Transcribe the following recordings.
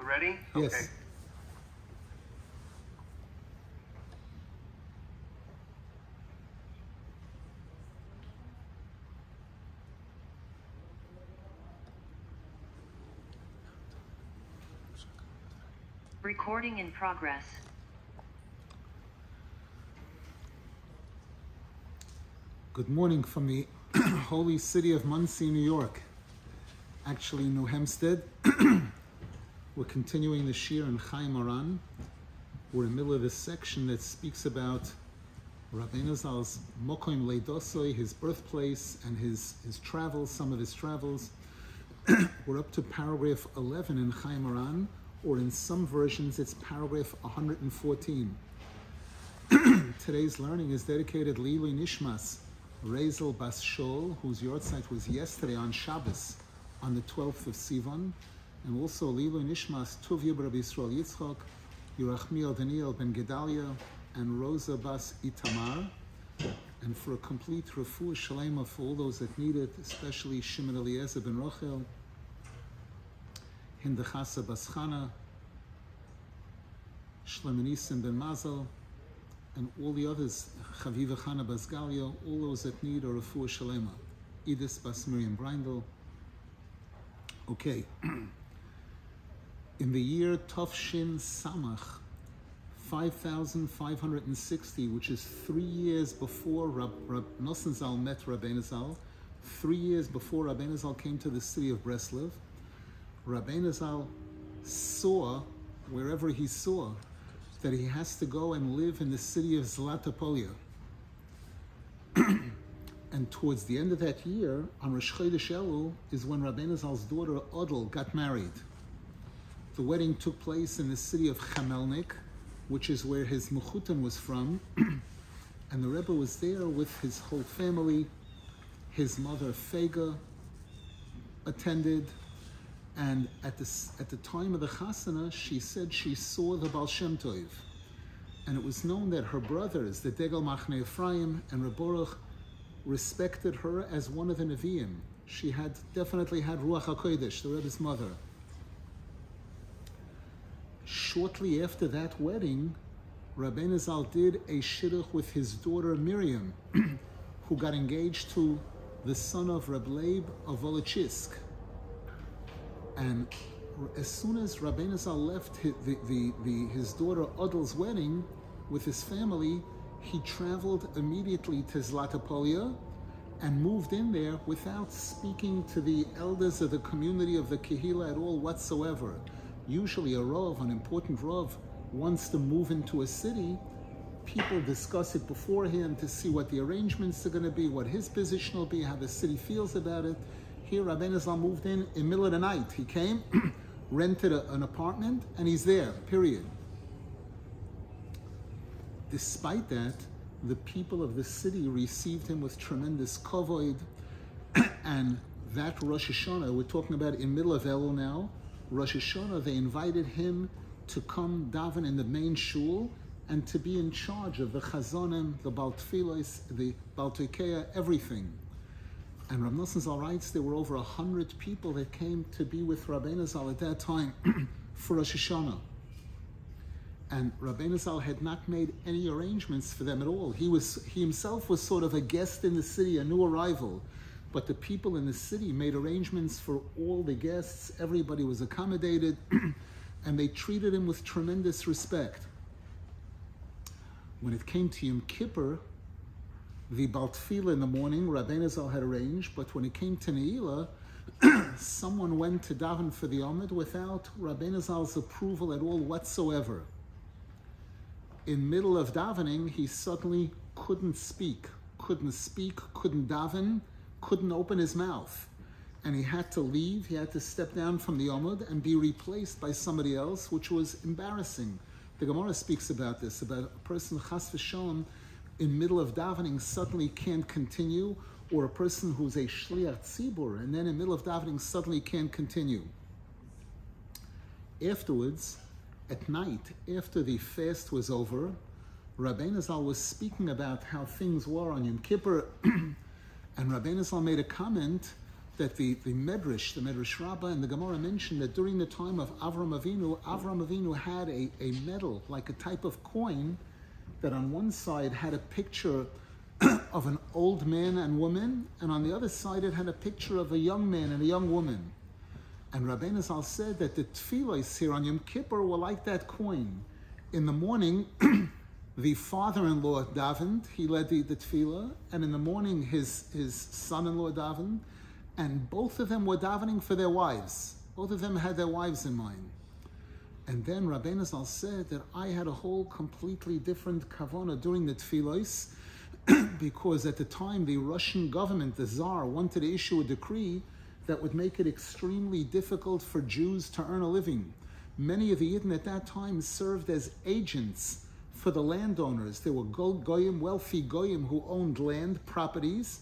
ready? Yes. Okay. Recording in progress. Good morning from the holy city of Monsey, New York. Actually, New Hempstead. We're continuing the Shiur in Chayei Moharan. We're in the middle of this section that speaks about Rabbeinu Zal's Mokoim Leidosoi, his birthplace, and his travels, some of his travels. We're up to paragraph 11 in Chayei Moharan, or in some versions it's paragraph 114. Today's learning is dedicated Lili Nishmas, Rezel Bas Shol, whose yahrzeit was yesterday on Shabbos, on the 12th of Sivan, and also Lili Nishmas Tuvia Rabbi Yisrael Yitzchok, Yerachmiel Daniel ben Gedalia, and Rosa Bas Itamar, and for a complete refuah shalema for all those that need it, especially Shimon Eliezer ben Rochel, Hindachasa Bas Chana, Shlomo Nissen ben Mazel, and all the others, Chaviva Chana Bas Galia, all those that need a refuah shalema. Edith Bas Miriam Brindle. Okay. In the year Tafshin Samach, 5,560, which is 3 years before Nasan Zal met Rabbeinu Zal, 3 years before Rabbeinu Zal came to the city of Breslov, Rabbeinu Zal saw, wherever he saw, that he has to go and live in the city of Zlatopolia. And towards the end of that year, on Rosh Chodesh Elul, is when Rabbeinu Zal's daughter Odel got married. The wedding took place in the city of Chamelnik, which is where his Mechutan was from, and the Rebbe was there with his whole family. His mother Fega attended, and at the time of the Chasana, she said she saw the Baal Shem Tov, and it was known that her brothers, the Degel Machne Ephraim and Reb Baruch, respected her as one of the Nevi'im. She had definitely had Ruach HaKodesh, the Rebbe's mother. Shortly after that wedding, Rabbeinu Zal did a shidduch with his daughter Miriam, who got engaged to the son of Reb Leib of Volochisk. And as soon as Rabbeinu Zal left his daughter Odel's wedding with his family, he traveled immediately to Zlatopolia and moved in there without speaking to the elders of the community of the Kehila at all whatsoever. Usually a Rav, an important Rav, wants to move into a city. People discuss it beforehand to see what the arrangements are going to be, what his position will be, how the city feels about it. Here, Rabbeinu Zal moved in the middle of the night. He came, rented an apartment, and he's there, period. Despite that, the people of the city received him with tremendous kavod, and that Rosh Hashanah, we're talking about in the middle of Elul now, Rosh Hashanah, they invited him to come daven in the main shul and to be in charge of the chazonim, the Baal Tfilos, the Baal Tekeya, everything. And Rav Nasan Zal writes there were over 100 people that came to be with Rabbeinu Zal at that time for Rosh Hashanah. And Rabbeinu Zal had not made any arrangements for them at all. He himself was sort of a guest in the city, a new arrival. But the people in the city made arrangements for all the guests. Everybody was accommodated, and they treated him with tremendous respect. When it came to Yom Kippur, the Baal Tefillah in the morning, Rabbeinu Zal had arranged, but when it came to Ne'ilah, someone went to daven for the Amid without Rabbeinu Zal's approval at all whatsoever. In middle of davening, he suddenly couldn't speak, couldn't daven, couldn't open his mouth. And he had to leave, he had to step down from the Amud and be replaced by somebody else, which was embarrassing. The Gemara speaks about this, about a person, chas v'shalom, in middle of davening suddenly can't continue, or a person who's a shliach tzibur, and then in middle of davening suddenly can't continue. Afterwards, at night, after the fast was over, Rabbeinu Zal was speaking about how things were on Yom Kippur, and Rabbeinu Zal made a comment that the Medrash Rabbah and the Gemara mentioned that during the time of Avram Avinu had a medal, like a type of coin, that on one side had a picture of an old man and woman, and on the other side it had a picture of a young man and a young woman. And Rabbeinu Zal said that the tefillos here on Yom Kippur were like that coin. In the morning, the father-in-law davened, he led the tefillah, and in the morning his son-in-law davened, and both of them were davening for their wives. Both of them had their wives in mind. And then Rabbeinu Zal said that I had a whole completely different kavanah during the tefillos, because at the time the Russian government, the Tsar, wanted to issue a decree that would make it extremely difficult for Jews to earn a living. Many of the Yidden at that time served as agents for the landowners. There were goyim, wealthy goyim who owned land, properties,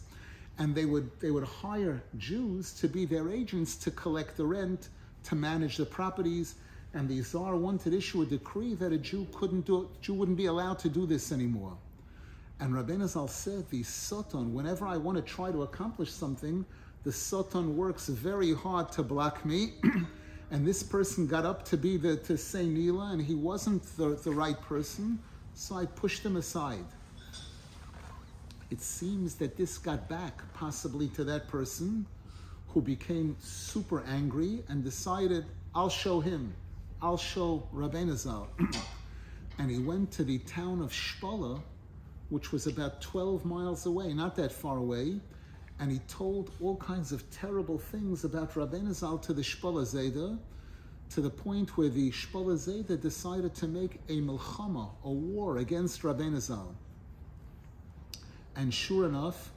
and they would hire Jews to be their agents to collect the rent, to manage the properties. And the Tsar wanted to issue a decree that a Jew wouldn't be allowed to do this anymore. And Rabbeinu Zal said, the Satan, whenever I want to try to accomplish something, the Satan works very hard to block me. And this person got up to say Nila, and he wasn't the right person, so I pushed him aside. It seems that this got back possibly to that person, who became super angry and decided, I'll show him. I'll show Rabbeinu Zal. And he went to the town of Shpola, which was about 12 miles away, not that far away, and he told all kinds of terrible things about Rabbeinu Zal to the Shpola Zayda, to the point where the Shpola Zayda decided to make a milchama, a war against Rabbeinu Zal. And sure enough,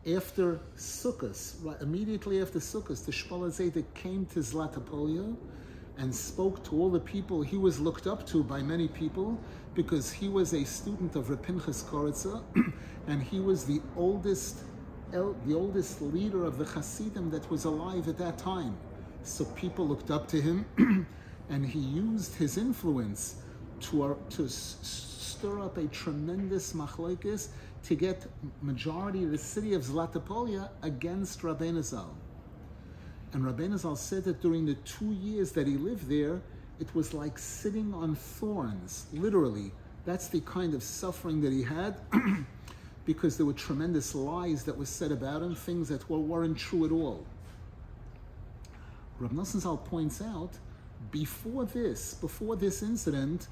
after Sukkot, immediately after Sukkot, the Shpola Zayda came to Zlatopolia and spoke to all the people. He was looked up to by many people because he was a student of Reb Pinchas Koritza, and he was the oldest leader of the Hasidim that was alive at that time. So people looked up to him, and he used his influence to stir up a tremendous machlokes to get majority of the city of Zlatopolia against Rabbeinu Zal. And Rabbeinu Zal said that during the 2 years that he lived there, it was like sitting on thorns, literally. That's the kind of suffering that he had, because there were tremendous lies that were said about him, things that weren't true at all. Rab Nasan Zal points out, before this incident,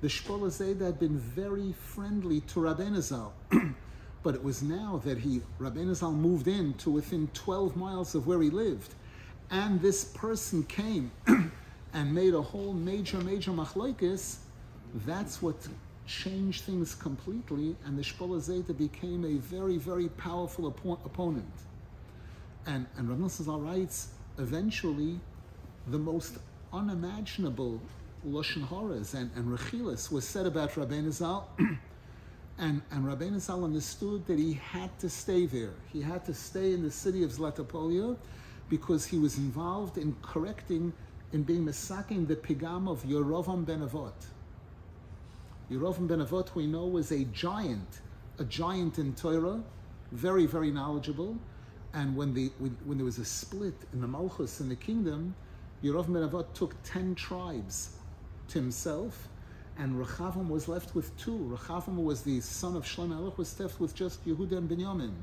the Shpola Zayda had been very friendly to Rabbeinu Zal. But it was now that Rabbeinu Zal moved in to within 12 miles of where he lived, and this person came and made a whole major machlokes. That's what changed things completely, and the Shpola Zayda became a very, very powerful opponent. And Rav Nasan Zal writes, eventually, the most unimaginable Lashon Haras and Rechilas was said about Rabbeinu Zal, and Rabbeinu Zal understood that he had to stay there. He had to stay in the city of Zlatopolia, because he was involved in being mesaking the pigam of Yerovam ben Avot. Yerovam ben Avot, we know, was a giant in Torah, very, very knowledgeable. And when there was a split in the Malchus, in the kingdom, Yerovam ben Avot took 10 tribes to himself, and Rechavam was left with 2. Rechavam was the son of Shlomo Melech, was left with just Yehuda and Binyamin.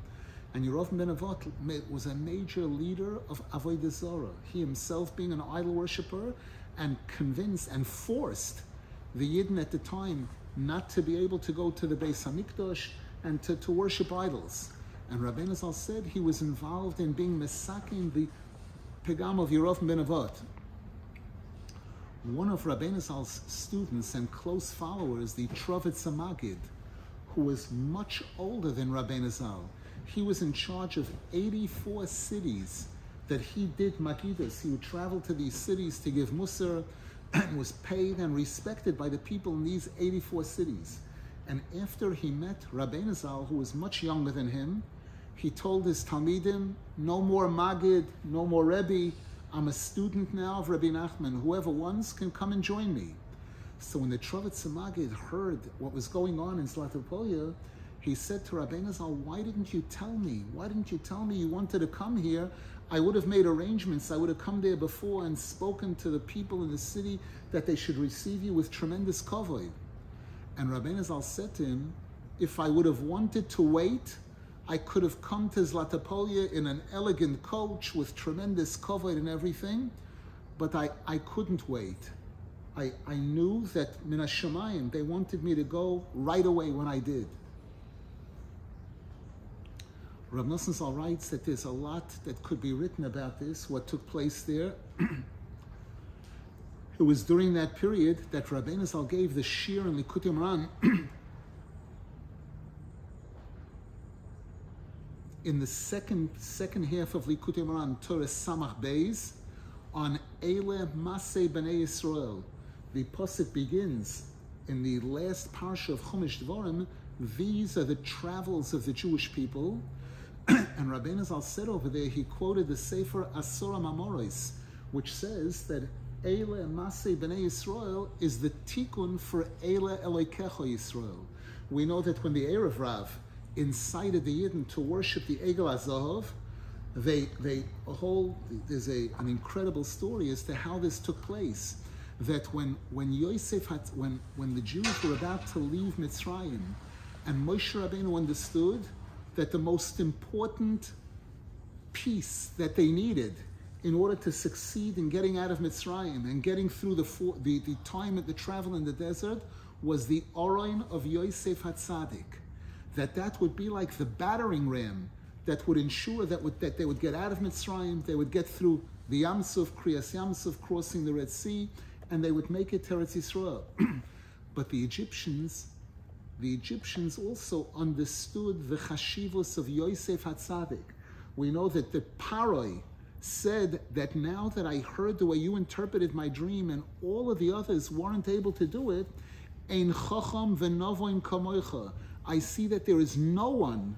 And Yerovam ben Avot was a major leader of Avodah Zarah. He himself being an idol worshipper, and convinced and forced the Yidden at the time not to be able to go to the Beis Hamikdash and to worship idols. And Rabbeinu Zal said he was involved in being mesaking the pigam of Yerovam ben Avot. One of Rabbeinu Zal's students and close followers, the Trovitz Magid, who was much older than Rabbeinu Zal, he was in charge of 84 cities that he did Magidas. He would travel to these cities to give Musar, and was paid and respected by the people in these 84 cities. And after he met Rabbeinu Zal, who was much younger than him, he told his Talmidim, no more Magid, no more Rebbe, I'm a student now of Rabbi Nachman. Whoever wants can come and join me. So when the Trovitz Magid heard what was going on in Zlatopolia, he said to Rabbeinu Zal, why didn't you tell me? Why didn't you tell me you wanted to come here? I would have made arrangements. I would have come there before and spoken to the people in the city that they should receive you with tremendous kavod. And Rabbeinu Zal said to him, if I would have wanted to wait, I could have come to Zlatopolia in an elegant coach with tremendous kavod and everything, but I couldn't wait. I knew that Min HaShamayim, they wanted me to go right away when I did. Rav Nasan Zal writes that there's a lot that could be written about this, what took place there. It was during that period that Rabbeinu Zal gave the Shiur in Likutei Moharan in the second half of Likutei Moharan, Torah Samach Beis, on Eile Masei Bnei Yisrael. The pasuk begins in the last parsha of Chumash Dvarim. These are the travels of the Jewish people. And Rabbeinu Zal said over there, he quoted the Sefer Asora Mamoros, which says that Eile Masei Bnei Yisrael is the tikkun for Eile Elokecha Yisrael. We know that when the Erev Rav incited the Yidden to worship the Egel HaZahav, there's an incredible story as to how this took place. That when the Jews were about to leave Mitzrayim, and Moshe Rabbeinu understood that the most important piece that they needed in order to succeed in getting out of Mitzrayim and getting through the time of the travel in the desert was the Orain of Yosef HaTzadik. That would be like the battering ram that would ensure that they would get out of Mitzrayim, they would get through the Yamsuf, Kriyas Yamsuf, crossing the Red Sea, and they would make it Teretz Yisrael. But the Egyptians also understood the chashivos of Yosef HaTzadik. We know that the Paroi said that now that I heard the way you interpreted my dream and all of the others weren't able to do it, Ein chacham v'novoim kamoicha. I see that there is no one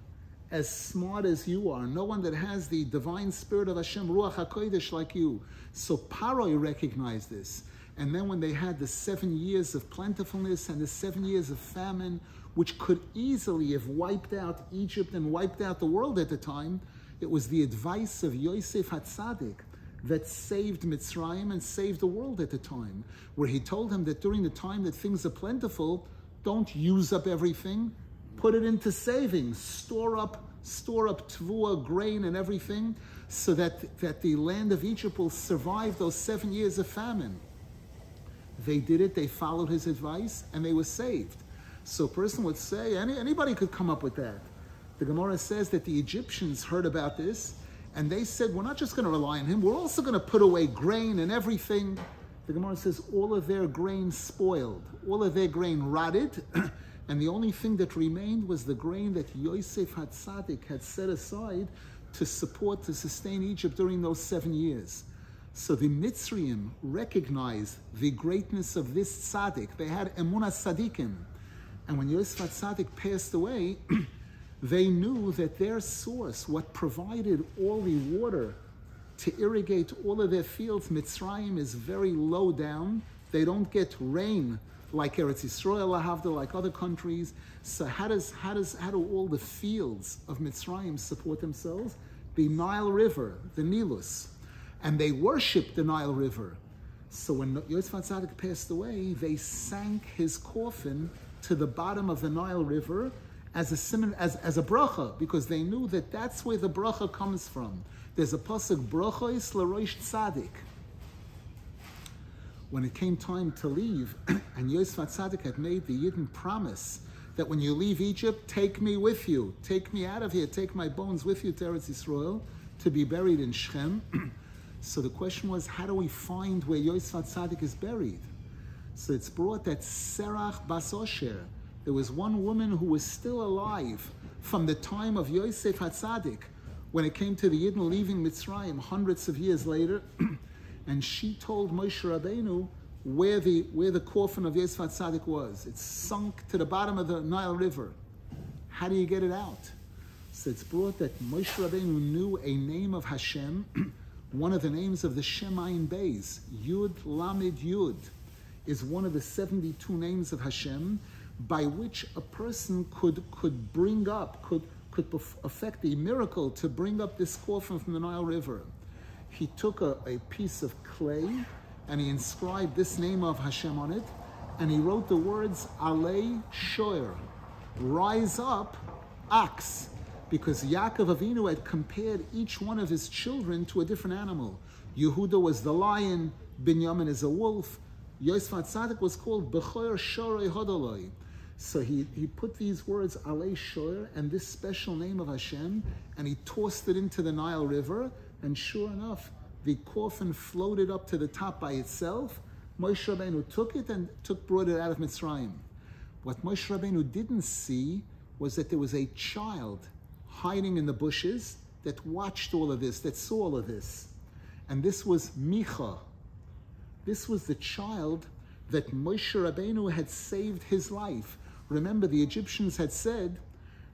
as smart as you are, no one that has the divine spirit of Hashem, Ruach HaKodesh, like you. So Paroi recognized this. And then when they had the 7 years of plentifulness and the 7 years of famine, which could easily have wiped out Egypt and wiped out the world at the time, it was the advice of Yosef HaTzadik that saved Mitzrayim and saved the world at the time, where he told him that during the time that things are plentiful, don't use up everything, put it into savings, store up tvua, grain and everything, so that the land of Egypt will survive those 7 years of famine. They did it, they followed his advice, and they were saved. So a person would say, anybody could come up with that. The Gemara says that the Egyptians heard about this, and they said, we're not just going to rely on him, we're also going to put away grain and everything. The Gemara says all of their grain spoiled, all of their grain rotted, and the only thing that remained was the grain that Yosef HaTzadik had set aside to sustain Egypt during those 7 years. So the Mitzrayim recognized the greatness of this tzaddik. They had emunah tzaddikim. And when Yosef HaTzadik passed away, they knew that their source, what provided all the water to irrigate all of their fields, Mitzrayim, is very low down. They don't get rain like Eretz Yisrael, Lahavda, like other countries. So how do all the fields of Mitzrayim support themselves? The Nile River, the Nilus. And they worshipped the Nile River. So when Yosef HaTzadik passed away, they sank his coffin to the bottom of the Nile River as a bracha, because they knew that that's where the bracha comes from. There's a pasuk, brachos l'rosh tzadik. When it came time to leave, and Yosef HaTzadik had made the Yidden promise that when you leave Egypt, take me with you, take me out of here, take my bones with you to Eretz Yisrael to be buried in Shechem. So the question was, how do we find where Yosef HaTzadik is buried? So it's brought that Serach Bas Osher, there was one woman who was still alive from the time of Yosef HaTzadik when it came to the Yidden leaving Mitzrayim hundreds of years later, and she told Moshe Rabbeinu where the coffin of Yosef HaTzadik was. It's sunk to the bottom of the Nile River. How do you get it out? So it's brought that Moshe Rabbeinu knew a name of Hashem, one of the names of the Shemayin Beis, Yud Lamed Yud, is one of the 72 names of Hashem by which a person could effect a miracle to bring up this coffin from the Nile River. he took a piece of clay and he inscribed this name of Hashem on it, and he wrote the words Alei Shiur, rise up, ox, because Yaakov Avinu had compared each one of his children to a different animal. Yehuda was the lion, Binyamin is a wolf, Yosef HaTzadik was called Bechor Shorei Hodoloi. So he put these words Alei Shiur and this special name of Hashem, and he tossed it into the Nile River, and sure enough, the coffin floated up to the top by itself. Moshe Rabbeinu took it and brought it out of Mitzrayim. What Moshe Rabbeinu didn't see was that there was a child hiding in the bushes that watched all of this, that saw all of this. And this was Micha. This was the child that Moshe Rabbeinu had saved his life. Remember, the Egyptians had said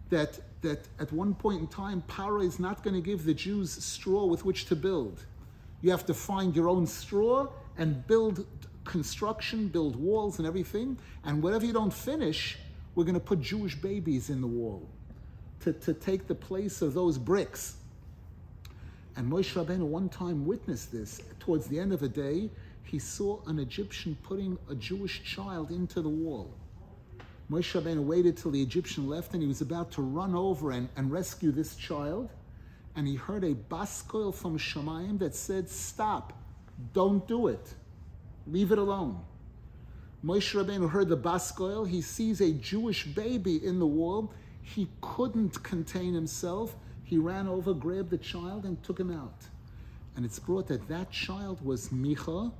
that at one point in time, Paro is not going to give the Jews straw with which to build. You have to find your own straw and build construction, build walls and everything. And whatever you don't finish, we're going to put Jewish babies in the wall to take the place of those bricks. And Moshe Rabbeinu one time witnessed this. Towards the end of a day, he saw an Egyptian putting a Jewish child into the wall. Moshe Rabbeinu waited till the Egyptian left, and he was about to run over and rescue this child. And he heard a baskoil from Shamayim that said, stop, don't do it, leave it alone. Moshe Rabbeinu heard the baskoil, he sees a Jewish baby in the wall, he couldn't contain himself, he ran over, grabbed the child and took him out. And it's brought that child was Micha.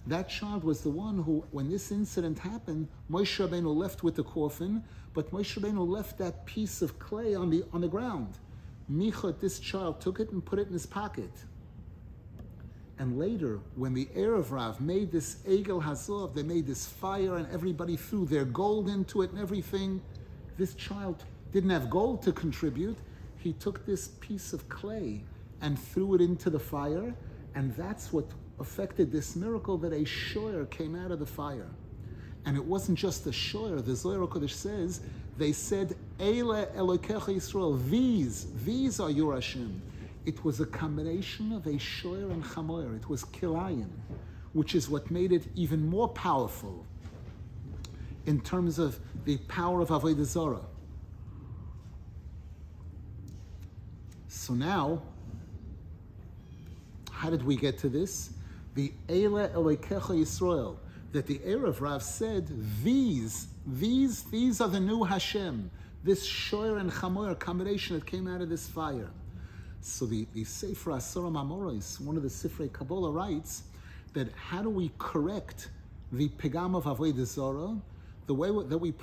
That child was the one who, when this incident happened, Moshe Rabbeinu left with the coffin, but Moshe Rabbeinu left that piece of clay on the ground. Micha, this child, took it and put it in his pocket. And later, when the Erev Rav made this Egel Hazov, they made this fire and everybody threw their gold into it and everything. This child didn't have gold to contribute. He took this piece of clay and threw it into the fire, and that's what affected this miracle, that a Shiur came out of the fire. And it wasn't just a Shiur. The Zohar HaKodesh says, they said, Eile Elokecha Yisrael, these are your Hashem. It was a combination of a Shiur and Chamoyer. It was Kilayin, which is what made it even more powerful in terms of the power of Avodah Zarah. So now, how did we get to this? The Eile Elokecha Yisrael, that the Erev Rav said, these are the new Hashem, this Shiur and Chamoyer combination that came out of this fire. So the Sefer Asorim Amoros, one of the Sifrei Kabbalah, writes that how do we correct the Pegam of Avodah Zarah? The way that we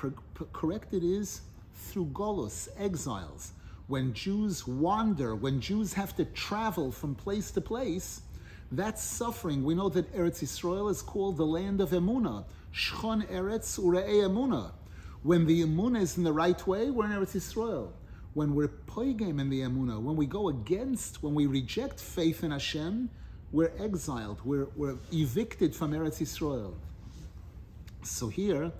correct it is through Golus, exiles. When Jews wander, when Jews have to travel from place to place, that's suffering. We know that Eretz Yisrael is called the land of Emunah. Shchon Eretz Ure'ei Emunah. When the Emunah is in the right way, we're in Eretz Yisrael. When we're poigim in the Emunah, when we go against, when we reject faith in Hashem, we're exiled, we're evicted from Eretz Yisrael. So here,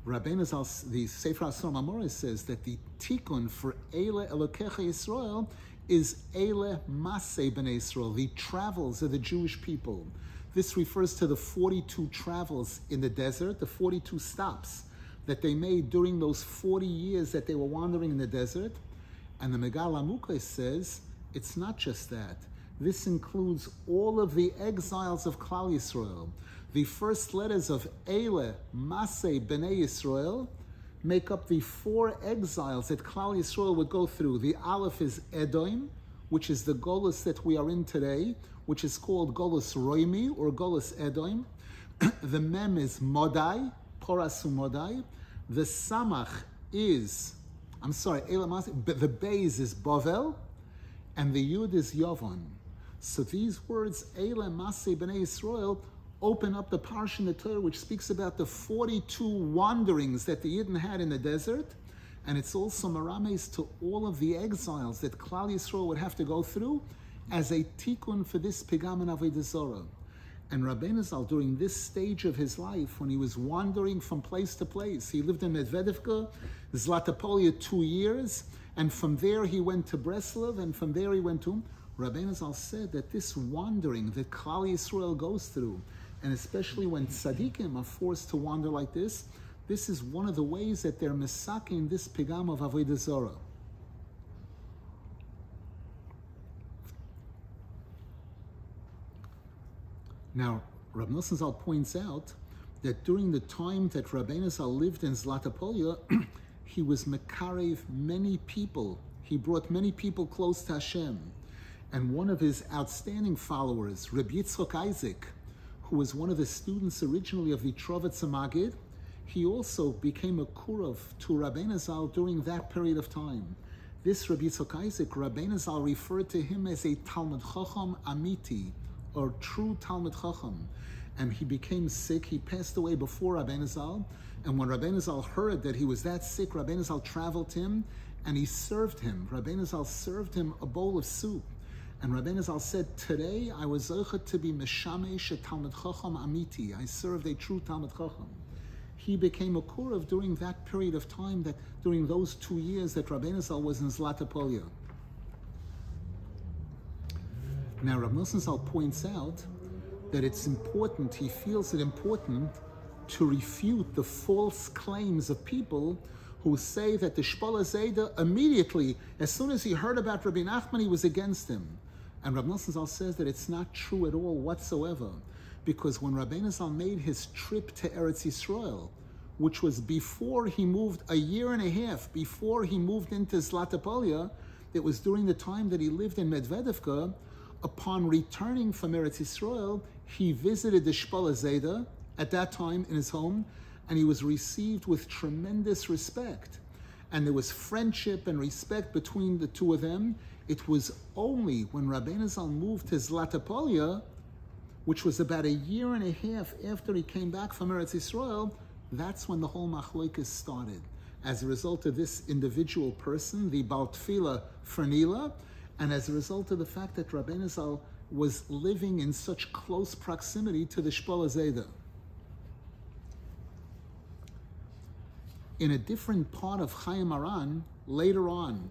Rabbeinu Zal, the Sefer Asorim Amoros, says that the tikkun for Eile Elokecha Yisrael is Eile Masei B'nei Yisrael, the travels of the Jewish people. This refers to the 42 travels in the desert, the 42 stops that they made during those 40 years that they were wandering in the desert. And the Megal Amukos says, it's not just that. This includes all of the exiles of Klal Yisrael. The first letters of Eile Masei B'nei Yisrael make up the 4 exiles that Klal Yisrael would go through. The Aleph is Edom, which is the Golus that we are in today, which is called Golus Roimi or Golus Edom. The Mem is Modai, Porasu Modai. The Samach is, Eile Masei, but the Beis is Bovel, and the Yud is Yovon. So these words, Eile Masei B'nei Yisrael, open up the parsha in the Torah which speaks about the 42 wanderings that the Yidden had in the desert, and it's also marames to all of the exiles that Klal Yisrael would have to go through as a tikkun for this pigam and avodah zarah. And Rabbeinu Zal, during this stage of his life, when he was wandering from place to place, he lived in Medvedevka, Zlatopolia 2 years, and from there he went to Breslov, and from there he went to Rabbeinu Zal said that this wandering that Klal Yisrael goes through, and especially when tzaddikim are forced to wander like this is one of the ways that they're misaking this pigam of avodah zarah. Now, Rav Nasan Zal points out that during the time that Rabbeinu Zal lived in Zlatopolya, he was mekarev many people. He brought many people close to Hashem. And one of his outstanding followers, Rabbi Yitzchok Isaac, who was one of the students originally of the Trovatz Magid, he also became a kurav to Rabbeinu Zal during that period of time. This Rabbi Yitzchok Isaac, Rabbeinu Zal referred to him as a Talmud Chacham Amiti, or true Talmud Chacham. And he became sick. He passed away before Rabbeinu Zal. And when Rabbeinu Zal heard that he was that sick, Rabbeinu Zal traveled to him and he served him. Rabbeinu Zal served him a bowl of soup. And Rabbeinu Zal said, today I was zochet to be Meshamesh a Talmud Chacham Amiti. I served a true Talmud Chacham. He became a kurav during that period of time, that during those 2 years that Rabbeinu Zal was in Zlatopolya. Now Rav Nasan Zal points out that it's important, he feels it important to refute the false claims of people who say that the Shpola Zayda immediately, as soon as he heard about Rabbi Nachman, he was against him. And Rav Nasan Zal says that it's not true at all whatsoever, because when Rabbeinu Zal made his trip to Eretz Yisrael, which was before he moved, a year and a half before he moved into Zlatopolya, it was during the time that he lived in Medvedevka. Upon returning from Eretz Yisrael, he visited the Shpola Zayda at that time in his home, and he was received with tremendous respect. And there was friendship and respect between the two of them. It was only when Rabbeinu Zal moved to Zlatopolya, which was about a year and a half after he came back from Eretz Yisrael, that's when the whole machloikas started. As a result of this individual person, the Baal Tefillah Fernila, and as a result of the fact that Rabbeinu Zal was living in such close proximity to the Shpola Zayda. In a different part of Chayei Moharan, later on,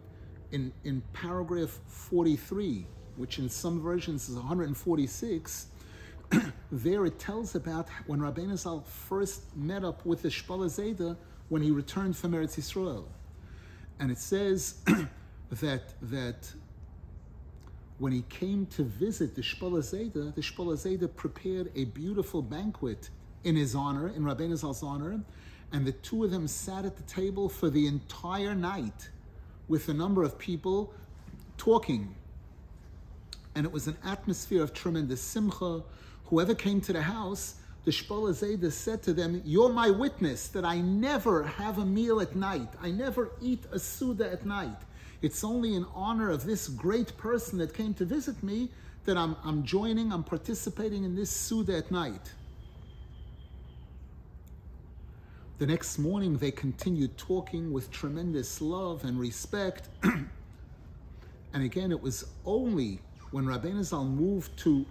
in paragraph 43, which in some versions is 146, there it tells about when Rabbeinu Zal first met up with the Shpola Zayda when he returned from Eretz Yisrael. And it says that when he came to visit the Shpola Zayda prepared a beautiful banquet in his honor, in Rabbeinu Zal's honor, and the two of them sat at the table for the entire night with a number of people talking. And it was an atmosphere of tremendous simcha. Whoever came to the house, the Shpola Zayda said to them, you're my witness that I never have a meal at night. I never eat a Suda at night. It's only in honor of this great person that came to visit me that I'm participating in this Suda at night. The next morning they continued talking with tremendous love and respect. And again, it was only when Rabbeinu Zal moved to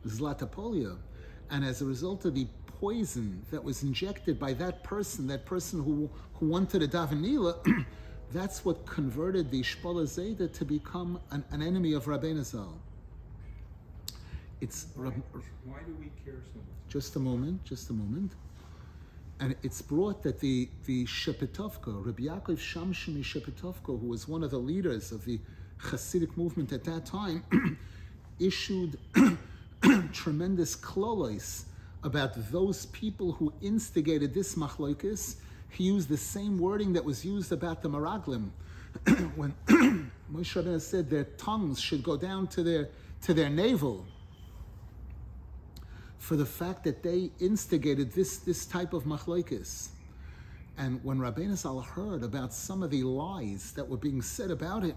Zlatopolya, and as a result of the poison that was injected by that person who wanted a davenila, that's what converted the Shpola Zayda to become an enemy of Rabbeinu Zal. Why do we care so much? Just a moment. And it's brought that the Shepetovka, Rabbi Yaakov Shamshimi Shepetovka, who was one of the leaders of the Hasidic movement at that time, issued tremendous klolos about those people who instigated this machloikis. He used the same wording that was used about the Meraglim, when Moshe Rabbeinu said their tongues should go down to their navel, for the fact that they instigated this type of machloikis. And when Rabbeinu Zal heard about some of the lies that were being said about it,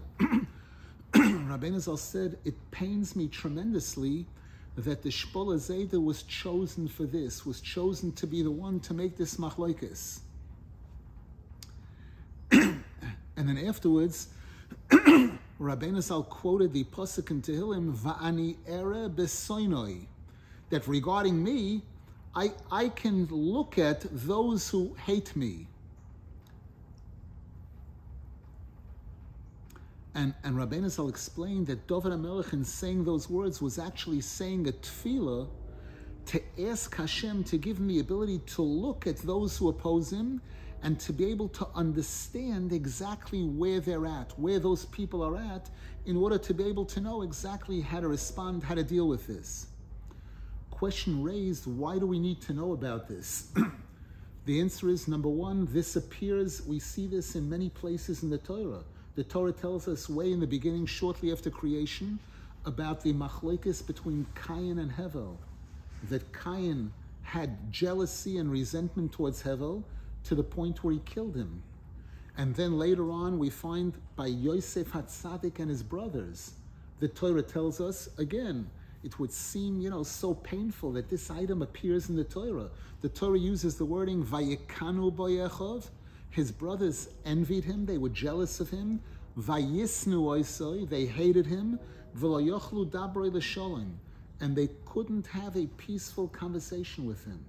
Rabbeinu Zal said, it pains me tremendously that the Shpola Zayda was chosen for this, was chosen to be the one to make this machloikis. And then afterwards, Rabbeinu Zal quoted the Pasuk in Tehillim, Va'ani ere besoinoi, that regarding me, I can look at those who hate me. And Rabbeinu Zal explained that David HaMelech, in saying those words, was actually saying a tefillah to ask Hashem to give him the ability to look at those who oppose him and to be able to understand exactly where they're at, where those people are at, in order to be able to know exactly how to respond, how to deal with this. Question raised, why do we need to know about this? The answer is, number one, this appears, we see this in many places in the Torah. The Torah tells us way in the beginning, shortly after creation, about the machlokes between Cain and Hevel. That Cain had jealousy and resentment towards Hevel to the point where he killed him. And then later on we find by Yosef HaTzadik and his brothers, the Torah tells us, again, it would seem, so painful that this item appears in the Torah. The Torah uses the wording, Vayekanu bo Yaakov. His brothers envied him, they were jealous of him. Vayisnu oisoi, they hated him. V'lo yochlu dabroi l'sholem, and they couldn't have a peaceful conversation with him.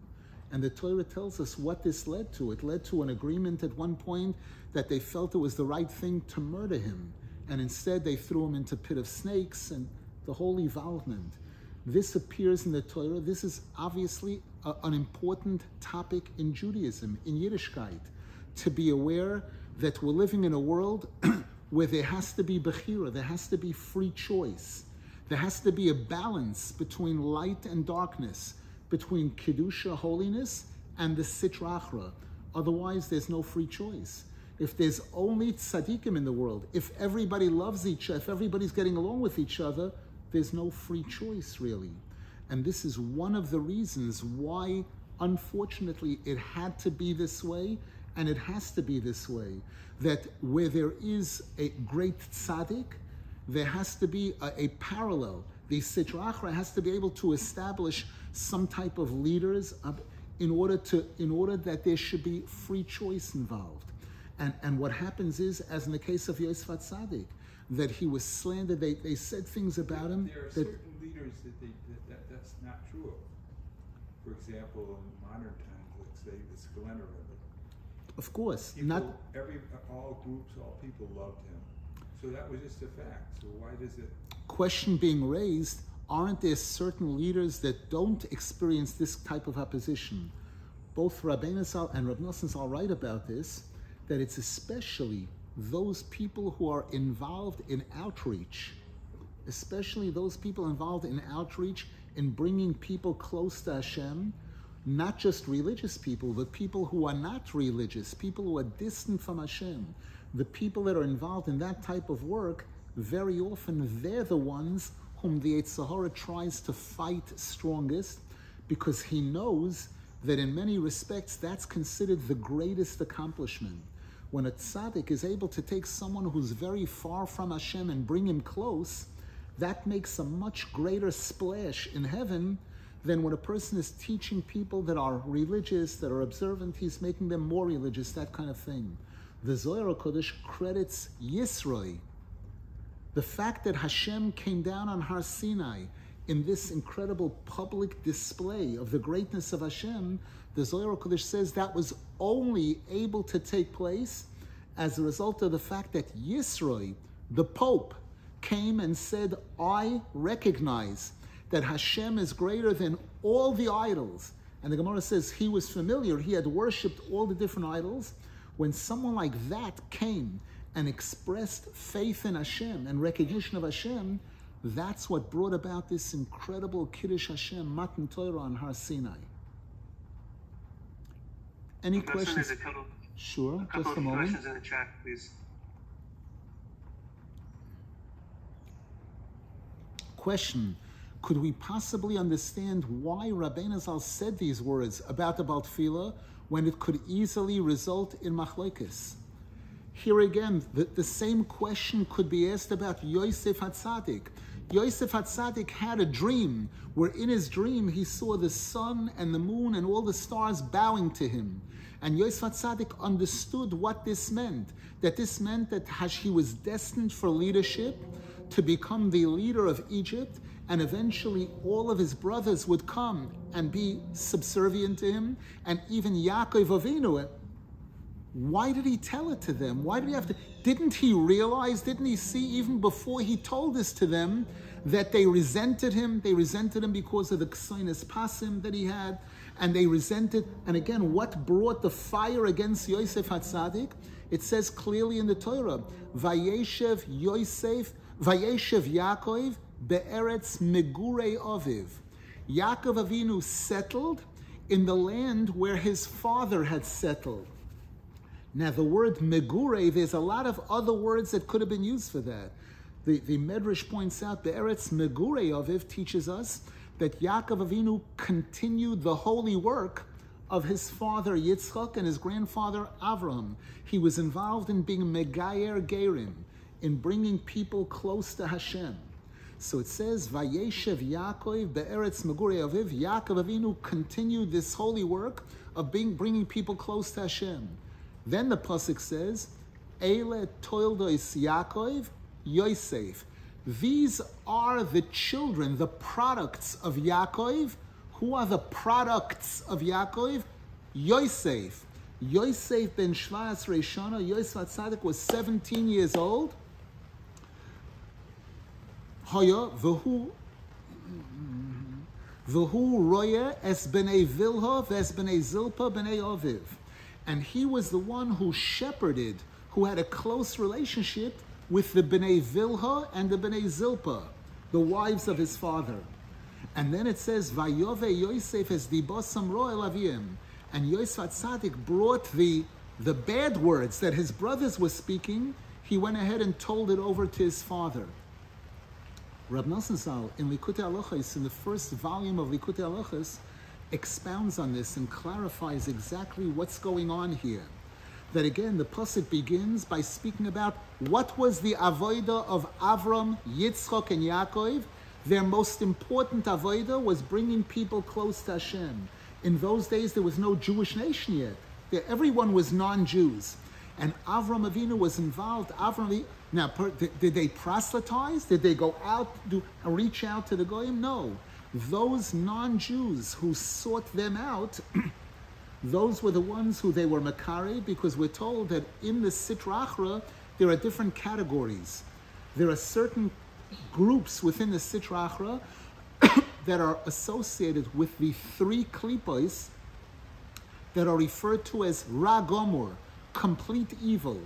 And the Torah tells us what this led to. It led to an agreement at one point that they felt it was the right thing to murder him. And instead they threw him into a pit of snakes, and the whole involvement. This appears in the Torah. This is obviously an important topic in Judaism, in Yiddishkeit, to be aware that we're living in a world where there has to be bechira, there has to be free choice. There has to be a balance between light and darkness, between Kedusha, holiness, and the Sitra Achra. Otherwise, there's no free choice. If there's only tzaddikim in the world, if everybody loves each other, if everybody's getting along with each other, there's no free choice, really. And this is one of the reasons why, unfortunately, it had to be this way, and it has to be this way, that where there is a great tzaddik, there has to be a parallel. The Sitra Achra has to be able to establish some type of leaders in order that there should be free choice involved. And what happens is, as in the case of Yosef HaTzadik, that he was slandered. They said things about him. There are certain leaders that's not true of. For example, in modern times, let's say the Skalender Rebbe. Of course, all groups, all people loved him. So that was just a fact. So why does it? Question being raised: aren't there certain leaders that don't experience this type of opposition? Both Rabbeinu Zal and Reb Nasan are right about this. That it's especially those people who are involved in outreach, especially those people involved in outreach, in bringing people close to Hashem, not just religious people, but people who are not religious, people who are distant from Hashem. The people that are involved in that type of work, very often they're the ones whom the Yetzer Hara tries to fight strongest, because he knows that in many respects that's considered the greatest accomplishment. When a tzaddik is able to take someone who's very far from Hashem and bring him close, that makes a much greater splash in heaven than when a person is teaching people that are religious, that are observant, he's making them more religious, that kind of thing. The Zohar HaKodesh credits Yisroi. The fact that Hashem came down on Har Sinai in this incredible public display of the greatness of Hashem, the Zohar HaKodesh says that was only able to take place as a result of the fact that Yisroi, the Pope, came and said, I recognize that Hashem is greater than all the idols. And the Gemara says he was familiar, he had worshipped all the different idols. When someone like that came and expressed faith in Hashem and recognition of Hashem, that's what brought about this incredible Kiddush Hashem, Matan Torah on Har Sinai. Any questions? Sure, just a moment. Questions in the chat, please. Question: could we possibly understand why Rabbeinu Zal said these words about the Baal Tefillah when it could easily result in machlokes? Here again, the same question could be asked about Yosef HaTzadik. Yosef HaTzadik had a dream where in his dream he saw the sun and the moon and all the stars bowing to him. And Yosef HaTzadik understood what this meant. That this meant that he was destined for leadership, to become the leader of Egypt, and eventually all of his brothers would come and be subservient to him, and even Yaakov Avinu, Why did he tell it to them? Why did he have to? Didn't he realize, didn't he see even before he told this to them that they resented him? They resented him because of the Ksainis Pasim that he had, and they resented. And again, what brought the fire against Yosef HaTzadik? It says clearly in the Torah, Vayeshev Yaakov be'eretz megurei aviv. Yaakov Avinu settled in the land where his father had settled. Now the word megurei, there's a lot of other words that could have been used for that. The Medrash points out, be'eretz megurei aviv teaches us that Yaakov Avinu continued the holy work of his father Yitzchak and his grandfather Avraham. He was involved in being Megayer Gerim, in bringing people close to Hashem. So it says, Vayeshev Yaakov be'eretz megurei aviv. Yaakov Avinu continued this holy work of bringing people close to Hashem. Then the pasuk says, Eile toildos Yaakov Yosef. These are the children, the products of Yaakov. Who are the products of Yaakov? Yosef. Yosef ben Shvas Reishana, Yosef HaTzadik was 17 years old. Hoya v'hu roya es b'nei Vilha v'es b'nei Zilpa b'nei Aviv. And he was the one who shepherded, who had a close relationship with the b'nei Vilha and the b'nei Zilpa, the wives of his father. And then it says, Vayove Yosef es dibosam ro el avim. And Yosef HaTzadik brought the bad words that his brothers were speaking. He went ahead and told it over to his father. Rab Nasan Zal, in Likutei Halachos, in the first volume of Likutei Halachos, expounds on this and clarifies exactly what's going on here. That again, the pasuk begins by speaking about what was the avodah of Avram, Yitzchak, and Yaakov. Their most important avodah was bringing people close to Hashem. In those days, there was no Jewish nation yet. Everyone was non-Jews. And Avram Avinu was involved. Now, did they proselytize? Did they go out, reach out to the Goyim? No. Those non-Jews who sought them out, those were the ones who they were Makari, because we're told that in the Sitra Achra, there are different categories. There are certain groups within the Sitra Achra that are associated with the three klipos that are referred to as Ra Gomor, complete evil.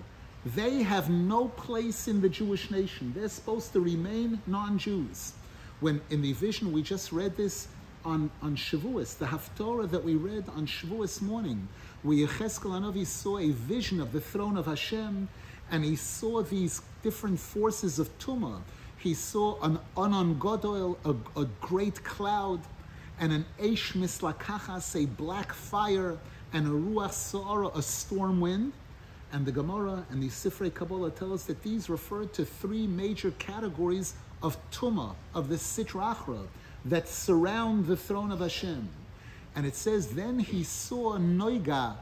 They have no place in the Jewish nation. They're supposed to remain non-Jews. When in the vision, we just read this on Shavuos, the Haftorah that we read on Shavuos morning, where Yecheskel Hanavi saw a vision of the throne of Hashem, and he saw these different forces of Tumah. He saw an Anon Godol, a great cloud, and an Eish Mislakachas, a black fire, and a Ruach Sa'ara, a storm wind. And the Gemara and the Sifrei Kabbalah tell us that these refer to three major categories of Tumah, of the Sitra Achra, that surround the throne of Hashem. And it says, then he saw Noiga,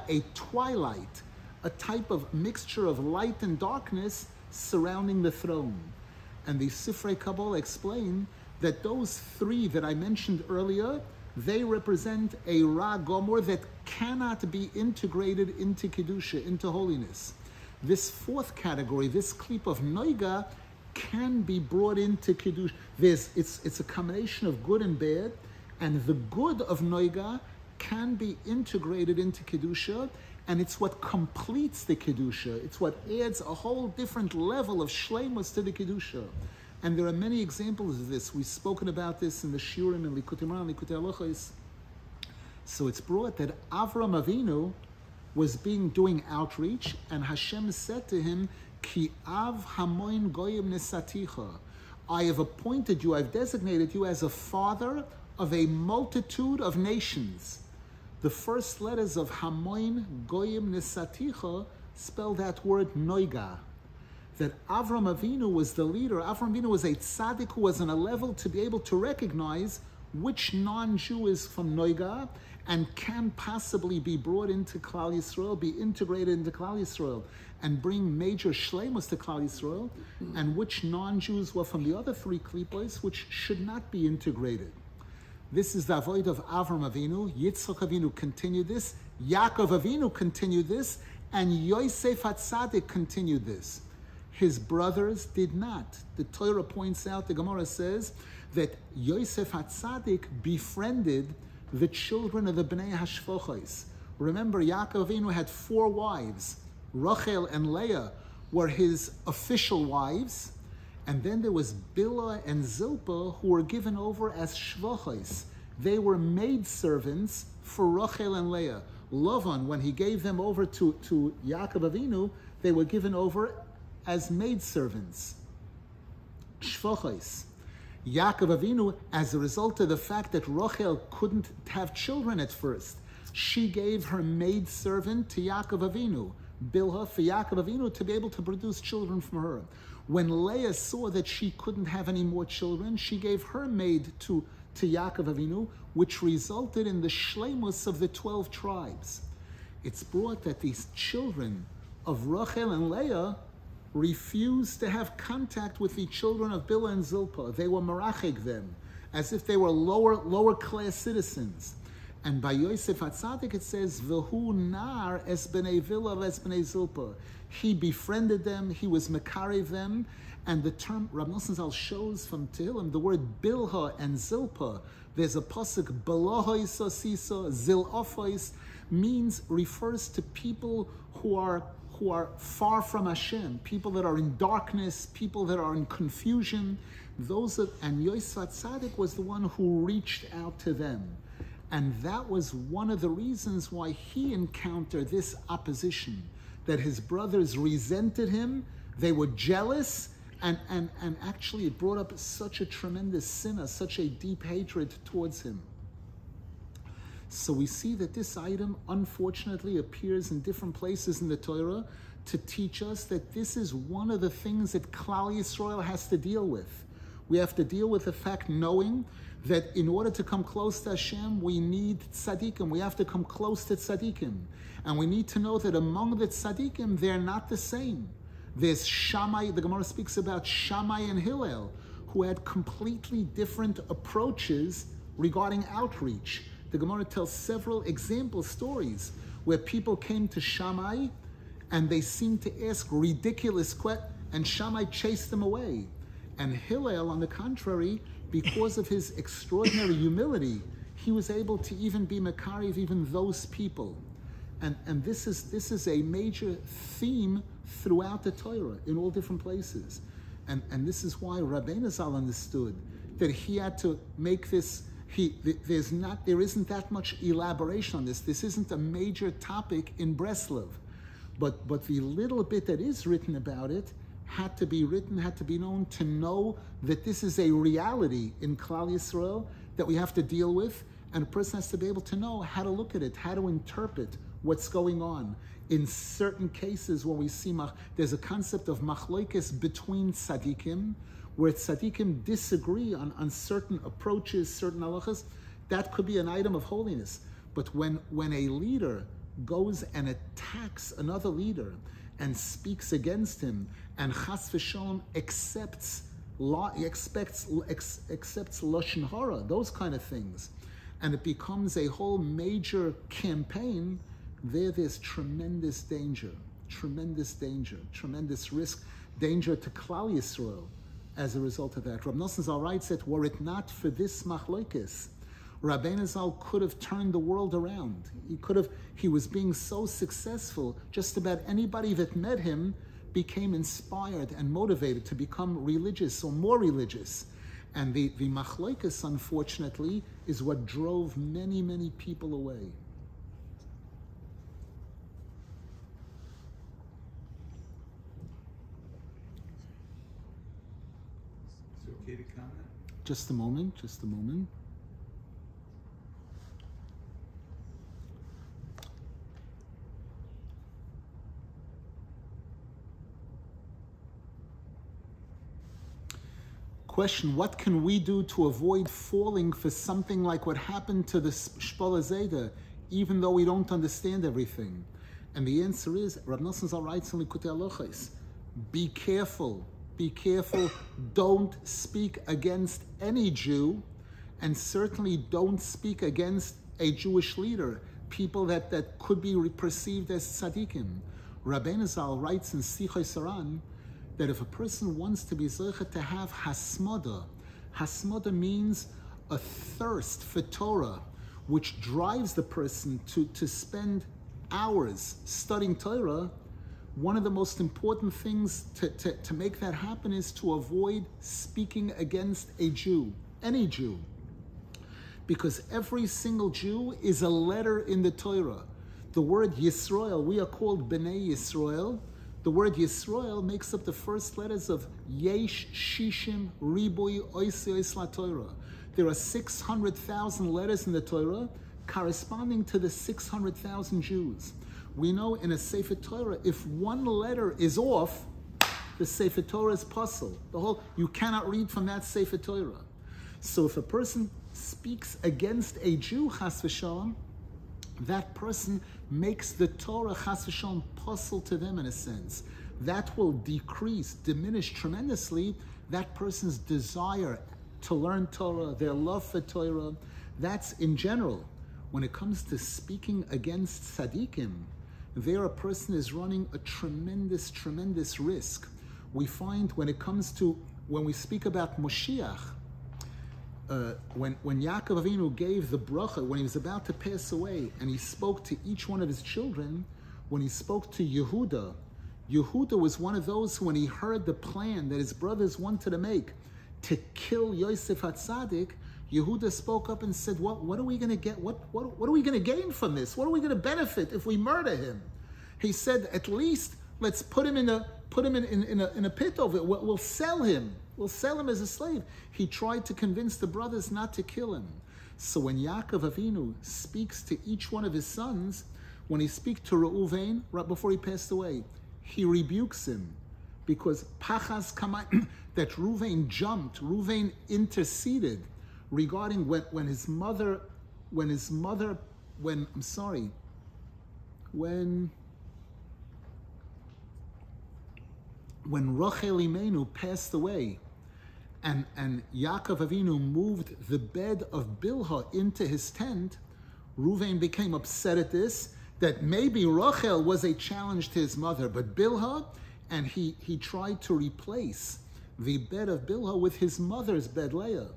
a twilight, a type of mixture of light and darkness surrounding the throne. And the Sifrei Kabbalah explain that those three that I mentioned earlier, they represent a Ra Gomor that cannot be integrated into Kedusha, into holiness. This fourth category, this klip of Noiga, can be brought into Kedusha. It's a combination of good and bad, and the good of Noiga can be integrated into Kedusha, and it's what completes the Kedusha. It's what adds a whole different level of shleimus to the Kedusha. And there are many examples of this. We've spoken about this in the Shiur and Likutei Moharan, Likutei Halachos. So it's brought that Avram Avinu was doing outreach, and Hashem said to him, Ki av hamoin goyim nesaticha. I have appointed you, I've designated you as a father of a multitude of nations. The first letters of hamoin goyim nesaticha spell that word noiga. That Avram Avinu was the leader. Avram Avinu was a tzaddik who was on a level to be able to recognize which non-Jew is from Noiga and can possibly be brought into Klal Yisrael, be integrated into Klal Yisrael, and bring major shleimus to Klal Yisrael, and which non-Jews were from the other three klipos, which should not be integrated. This is the avoid of Avram Avinu. Yitzchak Avinu continued this. Yaakov Avinu continued this. And Yosef HaTzadik continued this. His brothers did not. The Torah points out, the Gemara says, that Yosef HaTzadik befriended the children of the Bnei HaShvochos. Remember, Yaakov Avinu had 4 wives. Rachel and Leah were his official wives. And then there was Bilhah and Zilpah, who were given over as Shvochos. They were maidservants for Rachel and Leah. Lavan, when he gave them over to Yaakov Avinu, they were given over as maidservants. Shvochos. Yaakov Avinu, as a result of the fact that Rachel couldn't have children at first, she gave her maidservant to Yaakov Avinu, Bilhah, for Yaakov Avinu to be able to produce children from her. When Leah saw that she couldn't have any more children, she gave her maid to Yaakov Avinu, which resulted in the shleimus of the 12 tribes. It's brought that these children of Rachel and Leah refused to have contact with the children of Bilhah and Zilpah. They were marachik them, as if they were lower class citizens. And by Yosef HaTzadik it says, V'hu nar es b'nei Bilhah es b'nei Zilpah. He befriended them, he was mekarev them, and the term, Rav Nasan Zal shows from Tehillim, the word Bilhah and Zilpah, there's a pasuk, Belohois osisa, Zilophois, refers to people who are far from Hashem, people that are in darkness, people that are in confusion. And Yosef HaTzadik was the one who reached out to them. And that was one of the reasons why he encountered this opposition, that his brothers resented him, they were jealous, and actually it brought up such a tremendous sinner, such a deep hatred towards him. So we see that this item, unfortunately, appears in different places in the Torah to teach us that this is one of the things that Klal Yisrael has to deal with. We have to deal with the fact, knowing that in order to come close to Hashem, we need tzaddikim. We have to come close to tzaddikim. And we need to know that among the tzaddikim, they're not the same. There's Shammai, the Gemara speaks about Shammai and Hillel, who had completely different approaches regarding outreach. The Gemara tells several example stories where people came to Shammai and they seemed to ask ridiculous questions, and Shammai chased them away. And Hillel, on the contrary, because of his extraordinary humility, he was able to even be mekarev even those people. And this is a major theme throughout the Torah in all different places. And this is why Rabbeinu Zal understood that he had to make this. There isn't that much elaboration on this. This isn't a major topic in Breslov, but the little bit that is written about it had to be written, had to be known, to know that this is a reality in Klal Yisrael that we have to deal with, and a person has to be able to know how to look at it, how to interpret what's going on. In certain cases, when we see there's a concept of machloikes between tzaddikim, where tzaddikim disagree on certain approaches, certain halachas, that could be an item of holiness. But when a leader goes and attacks another leader and speaks against him, and chas v'shalom accepts lashon hara, those kind of things, and it becomes a whole major campaign, there's tremendous danger, tremendous risk, danger to Klal Yisrael as a result of that. Rav Nasan Zal writes that were it not for this machlokes, Rabbeinu Zal could have turned the world around. He was being so successful, just about anybody that met him became inspired and motivated to become religious or more religious. And the machlokes, unfortunately, is what drove many, many people away. Is it okay to comment? Just a moment. Question, what can we do to avoid falling for something like what happened to the Shpola Zayda, even though we don't understand everything? And the answer is, Rav Nasan Zal writes in Likutei Halachos, be careful, don't speak against any Jew, and certainly don't speak against a Jewish leader, people that could be perceived as tzaddikim. Rabbeinu Zal writes in Sichos Saran that if a person wants to be zocheh to have hasmoda, hasmoda means a thirst for Torah, which drives the person to spend hours studying Torah. One of the most important things to make that happen is to avoid speaking against a Jew, any Jew. Because every single Jew is a letter in the Torah. The word Yisrael, we are called Bnei Yisrael. The word Yisrael makes up the first letters of Yesh, Shishim, Ribui, Oisi, Ois Torah. There are 600,000 letters in the Torah corresponding to the 600,000 Jews. We know in a Sefer Torah, if one letter is off, the Sefer Torah is puzzle. You cannot read from that Sefer Torah. So if a person speaks against a Jew, chas v'shalom, that person makes the Torah, chas v'shalom, puzzle to them in a sense. That will diminish tremendously that person's desire to learn Torah, their love for Torah. That's in general. When it comes to speaking against tzaddikim, there a person is running a tremendous, tremendous risk. We find when we speak about Moshiach, when Yaakov Avinu gave the bracha, when he was about to pass away, and he spoke to each one of his children, when he spoke to Yehuda, Yehuda was one of those who, when he heard the plan that his brothers wanted to make to kill Yosef HaTzadik, Yehuda spoke up and said, what are we going to get? What are we going to gain from this? What are we going to benefit if we murder him? He said, at least let's put him in a pit of it. We'll sell him. We'll sell him as a slave. He tried to convince the brothers not to kill him. So when Yaakov Avinu speaks to each one of his sons, when he speaks to Reuven, right before he passed away, he rebukes him because Pachas Kamay, that Reuven jumped, Reuven interceded regarding when Rachel Imenu passed away, and Yaakov Avinu moved the bed of Bilhah into his tent, Reuven became upset at this, that maybe Rachel was a challenge to his mother, but Bilhah, and he tried to replace the bed of Bilhah with his mother's bed, Leah.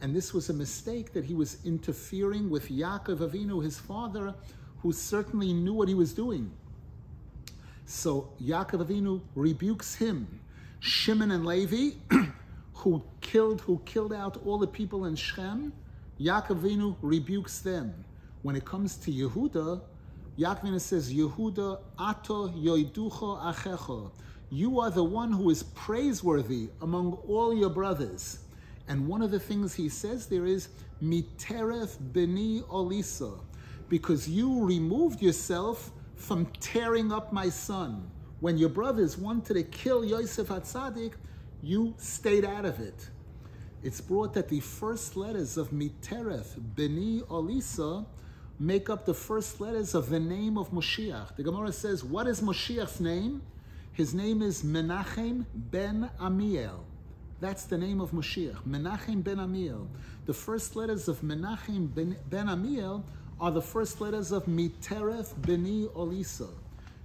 And this was a mistake, that he was interfering with Yaakov Avinu, his father, who certainly knew what he was doing. So Yaakov Avinu rebukes him. Shimon and Levi, who killed out all the people in Shechem, Yaakov Avinu rebukes them. When it comes to Yehuda, Yaakov Avinu says, Yehuda, ato yoiducho achecho. You are the one who is praiseworthy among all your brothers. And one of the things he says there is, miteref beni olisa, because you removed yourself from tearing up my son. When your brothers wanted to kill Yosef HaTzadik, you stayed out of it. It's brought that the first letters of miteref beni olisa make up the first letters of the name of Moshiach. The Gemara says, what is Moshiach's name? His name is Menachem ben Amiel. That's the name of Moshiach, Menachem ben Amiel. The first letters of Menachem ben Amiel are the first letters of Miteref beni Olisa.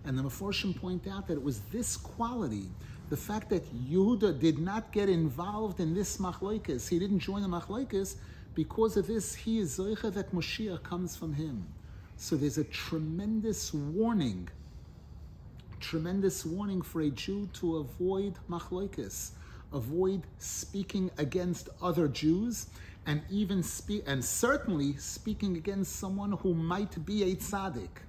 And the Meforshim point out that it was this quality, the fact that Yehuda did not get involved in this machlokes, he didn't join the machlokes, because of this, he is zoicha that Moshiach comes from him. So there's a tremendous warning for a Jew to avoid machlokes, avoid speaking against other Jews, and certainly speaking against someone who might be a tzaddik.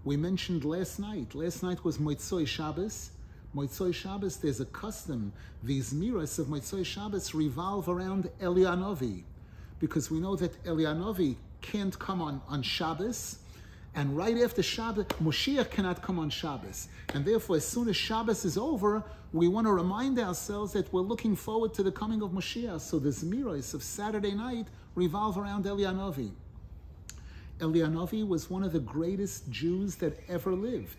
We mentioned last night was Motzoi Shabbos. Motzoi Shabbos, there's a custom, these miras of Motzoi Shabbos revolve around Elianovi, because we know that Elianovi can't come on Shabbos, and right after Shabbos, Moshiach cannot come on Shabbos. And therefore, as soon as Shabbos is over, we want to remind ourselves that we're looking forward to the coming of Moshiach. So the Zmiros of Saturday night revolve around Elianovi. Elianovi was one of the greatest Jews that ever lived.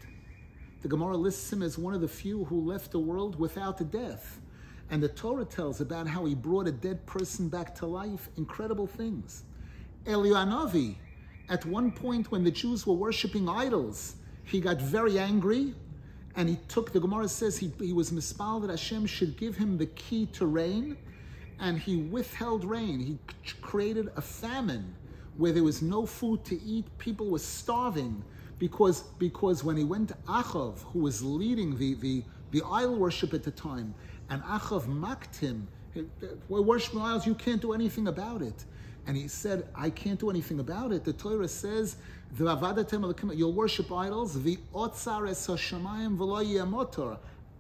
The Gemara lists him as one of the few who left the world without death. And the Torah tells about how he brought a dead person back to life, incredible things. Eliyahu, at one point when the Jews were worshiping idols, he got very angry, and he took, the Gemara says, he was mispal that Hashem should give him the key to rain, and he withheld rain. He created a famine where there was no food to eat. People were starving because when he went to Achav, who was leading the idol worship at the time, and Achav mocked him, we're worshiping idols, you can't do anything about it. And he said, I can't do anything about it. The Torah says, you'll worship idols,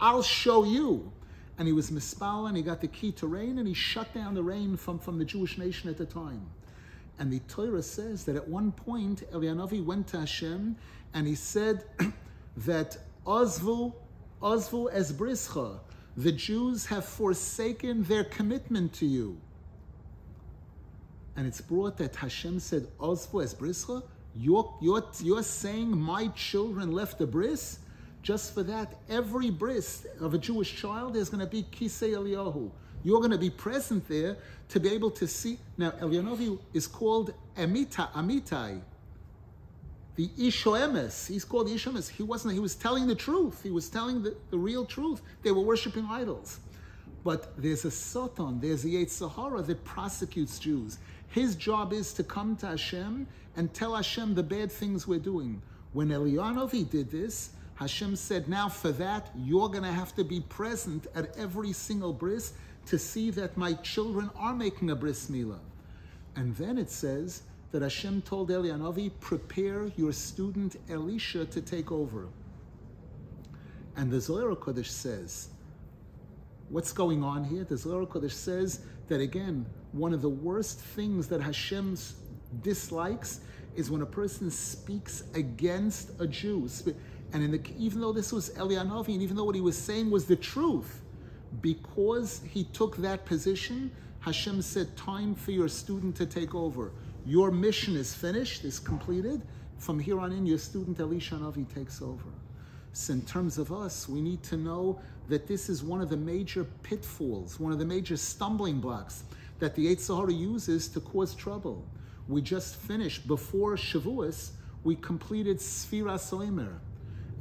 I'll show you. And he was mispal, and he got the key to rain, and he shut down the rain from the Jewish nation at the time. And the Torah says that at one point, Eliyahu went to Hashem, and he said that Ozvu es brischa, the Jews have forsaken their commitment to you. And it's brought that Hashem said, Ozvu es brischa, you're saying my children left the bris? Just for that, every bris of a Jewish child is going to be Kisei Eliyahu. You're going to be present there to be able to see. Now, Eliyahu is called Amitai, the Ishoemes. He's called the Ishoemes. He was telling the truth. He was telling the real truth. They were worshiping idols. But there's a Satan, there's the Yetzer Hara that prosecutes Jews. His job is to come to Hashem and tell Hashem the bad things we're doing. When Eliyahu did this, Hashem said, now for that, you're going to have to be present at every single bris to see that my children are making a bris milah. And then it says that Hashem told Eliyahu, prepare your student Elisha to take over. And the Zohar Kodesh says, what's going on here? The Zohar Kodesh says that, again, one of the worst things that Hashem dislikes is when a person speaks against a Jew. And even though this was Eliyahu, and even though what he was saying was the truth, because he took that position, Hashem said, time for your student to take over. Your mission is finished, is completed. From here on in, your student Elisha Navi takes over. So in terms of us, we need to know that this is one of the major pitfalls, one of the major stumbling blocks that the Yetzer Hara uses to cause trouble. We just finished, before Shavuos, we completed Sfiras Omer,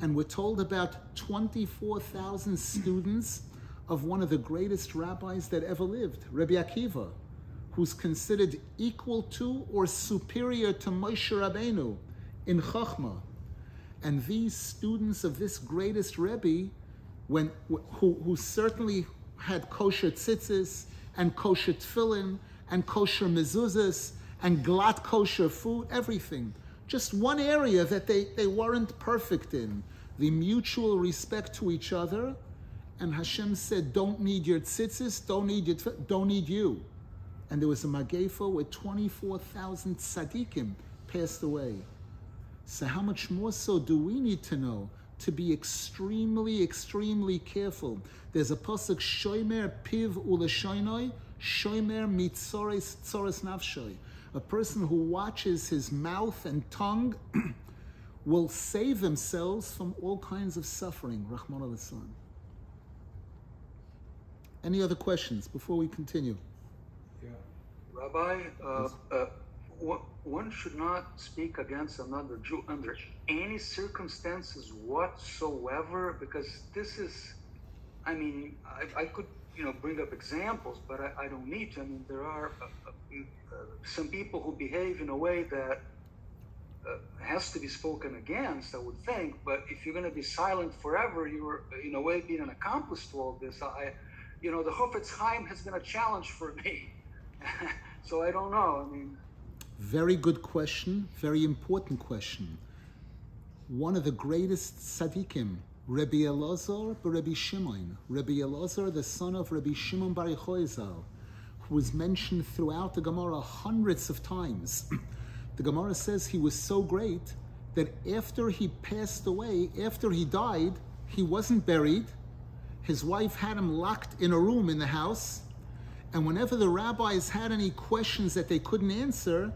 and we're told about 24,000 students of one of the greatest rabbis that ever lived, Rabbi Akiva, who's considered equal to or superior to Moshe Rabbeinu in Chachma. And these students of this greatest Rebbe, who certainly had kosher tzitzis and kosher tefillin and kosher mezuzahs and glatt kosher food, everything. Just one area that they weren't perfect in, the mutual respect to each other. And Hashem said, don't need your tzitzis, don't need you. And there was a magefa where 24,000 tzaddikim passed away. So how much more so do we need to know to be extremely, extremely careful? There's a pasuk, shomer piv uleshoinoi, shomer mitzores tzores nafshoi. A person who watches his mouth and tongue will save themselves from all kinds of suffering. Rahman al-Islam. Any other questions before we continue? Yeah. Rabbi, one should not speak against another Jew under any circumstances whatsoever, because this is, I mean, I could, bring up examples, but I don't need to. I mean, there are some people who behave in a way that has to be spoken against, I would think, but if you're going to be silent forever, you're, in a way, being an accomplice to all this. The Chofetz Chaim has been a challenge for me. So I don't know. I mean, very good question, very important question. One of the greatest tzaddikim, Rabbi Elazar Rabbi Shimon. Rabbi Elazar, the son of Rabbi Shimon Bar Yochai Zal, who was mentioned throughout the Gemara hundreds of times. The Gemara says he was so great that after he passed away, after he died, he wasn't buried. His wife had him locked in a room in the house. And whenever the rabbis had any questions that they couldn't answer,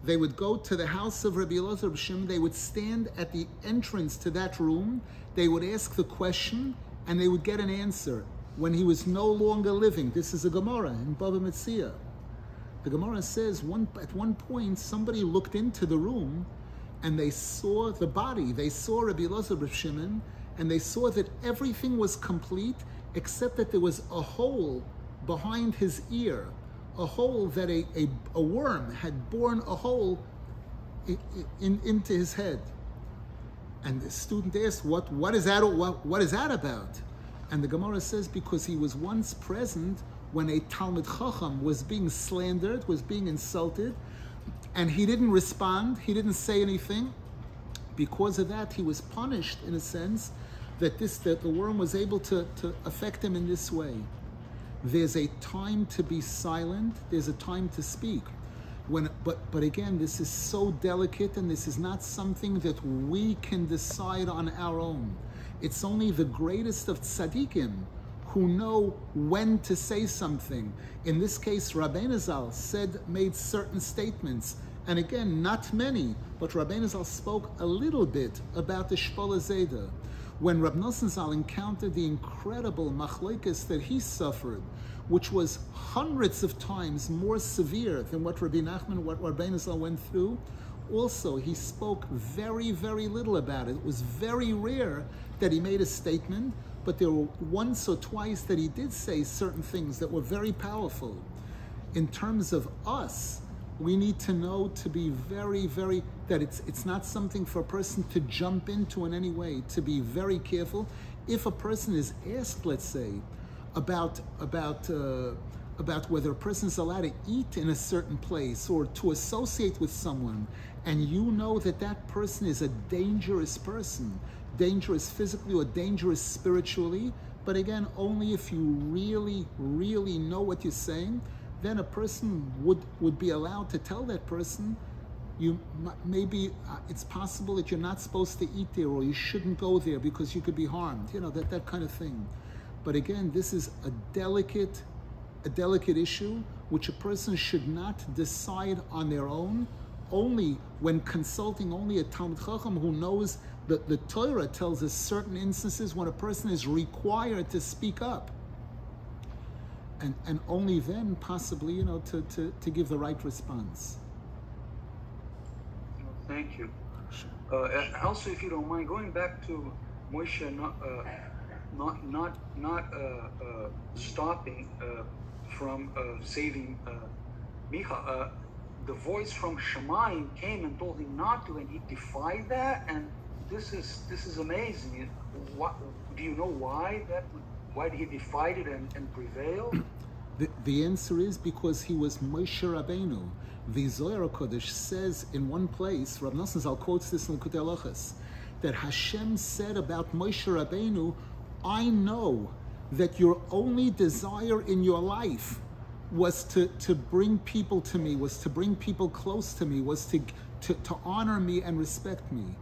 they would go to the house of Rabbi Elazar Rabbi Shimon. They would stand at the entrance to that room. They would ask the question, and they would get an answer. when he was no longer living. This is a Gemara in Bava Metzia. The Gemara says at one point somebody looked into the room and they saw the body. They saw Rabbi Elazar Rav Shimon, and they saw that everything was complete except that there was a hole behind his ear, a hole that a worm had bored a hole into his head. And the student asked, what is that about? And the Gemara says, because he was once present when a Talmid Chacham was being slandered, was being insulted, and he didn't respond, he didn't say anything. Because of that, he was punished in a sense that the worm was able to affect him in this way. There's a time to be silent, there's a time to speak. But again, this is so delicate, and this is not something that we can decide on our own. It's only the greatest of tzaddikim who know when to say something. In this case, Rabbeinu Zal made certain statements, and again, not many, but Rabbeinu Zal spoke a little bit about the Shpola Zeda. When Rab Nasan Zal encountered the incredible machlokes that he suffered, which was hundreds of times more severe than what Rabbi Nachman, what Rabbeinu Zal went through, also he spoke very, very little about it. It was very rare that he made a statement, but there were once or twice that he did say certain things that were very powerful. In terms of us, we need to know to be very, very, that it's not something for a person to jump into in any way, to be very careful. If a person is asked, let's say, about whether a person is allowed to eat in a certain place or to associate with someone, and you know that that person is a dangerous person, dangerous physically or dangerous spiritually, but again, only if you really, really know what you're saying, then a person would be allowed to tell that person, maybe it's possible that you're not supposed to eat there, or you shouldn't go there because you could be harmed, that kind of thing. But again, this is a delicate issue which a person should not decide on their own, only when consulting only a Talmid Chacham who knows that the Torah tells us certain instances when a person is required to speak up. And only then, possibly, to give the right response. Thank you. Also, if you don't mind, going back to Moshe not stopping from saving Micha. The voice from Shemayim came and told him not to, and he defied that. And this is amazing. Do you know why that? Why he defied it and prevailed? The answer is because he was Moshe Rabbeinu. The Zohar HaKodesh says in one place, Rav Nasan Zal quotes this in the Likutei Halachos, that Hashem said about Moshe Rabbeinu, I know that your only desire in your life was to bring people to me, was to bring people close to me, was to honor me and respect me.